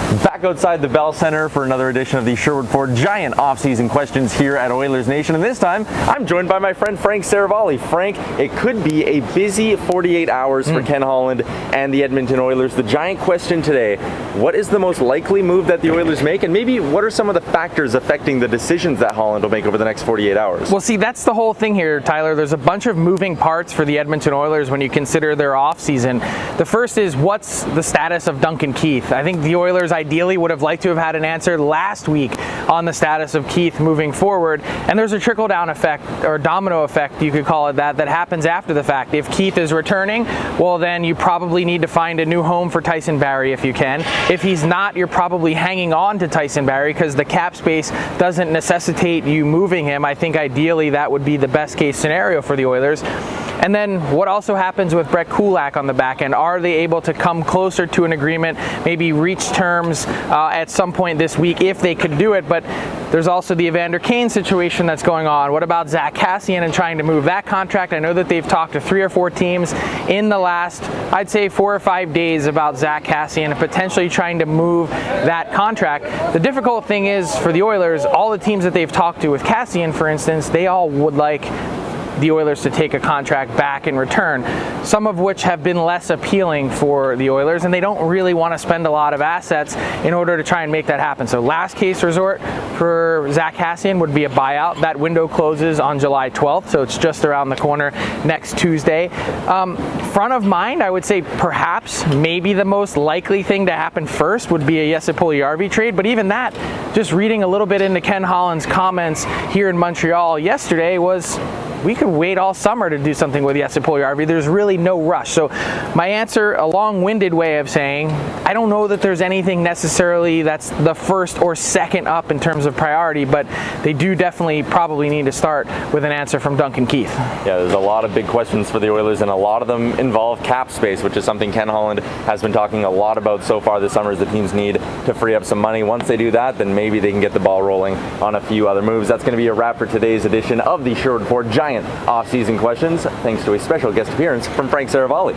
Back outside the Bell Center for another edition of the Sherwood Ford Giant Offseason Questions here at Oilers Nation. And this time, I'm joined by my friend Frank Seravalli. Frank, it could be a busy 48 hours for Ken Holland and the Edmonton Oilers. The giant question today, what is the most likely move that the Oilers make? And maybe what are some of the factors affecting the decisions that Holland will make over the next 48 hours? Well, see, that's the whole thing here, Tyler. There's a bunch of moving parts for the Edmonton Oilers when you consider their offseason. The first is, what's the status of Duncan Keith? I think the Oilers ideally would have liked to have had an answer last week on the status of Keith moving forward. And there's a trickle-down effect, or domino effect, you could call it that happens after the fact. If Keith is returning, well, then you probably need to find a new home for Tyson Barrie if you can. If he's not, you're probably hanging on to Tyson Barrie because the cap space doesn't necessitate you moving him. I think ideally that would be the best case scenario for the Oilers. And then what also happens with Brett Kulak on the back end? Are they able to come closer to an agreement, maybe reach terms at some point this week if they could do it? But there's also the Evander Kane situation that's going on. What about Zach Kassian and trying to move that contract? I know that they've talked to 3 or 4 teams in the last, I'd say 4 or 5 days about Zach Kassian and potentially trying to move that contract. The difficult thing is for the Oilers, all the teams that they've talked to with Kassian, for instance, they all would like the Oilers to take a contract back in return, some of which have been less appealing for the Oilers, and they don't really want to spend a lot of assets in order to try and make that happen. So last case resort for Zach Kassian would be a buyout. That window closes on July 12th, so it's just around the corner next Tuesday. Front of mind, I would say perhaps maybe the most likely thing to happen first would be a Jesse Puljujarvi trade, but even that, just reading a little bit into Ken Holland's comments here in Montreal yesterday, was we could wait all summer to do something with Jesse Puljujarvi. There's really no rush. So my answer, a long-winded way of saying, I don't know that there's anything necessarily that's the first or second up in terms of priority, but they do definitely probably need to start with an answer from Duncan Keith. Yeah, there's a lot of big questions for the Oilers, and a lot of them involve cap space, which is something Ken Holland has been talking a lot about so far this summer, as the teams need to free up some money. Once they do that, then maybe they can get the ball rolling on a few other moves. That's going to be a wrap for today's edition of the Sherwood Ford Giant Offseason Questions, thanks to a special guest appearance from Frank Seravalli.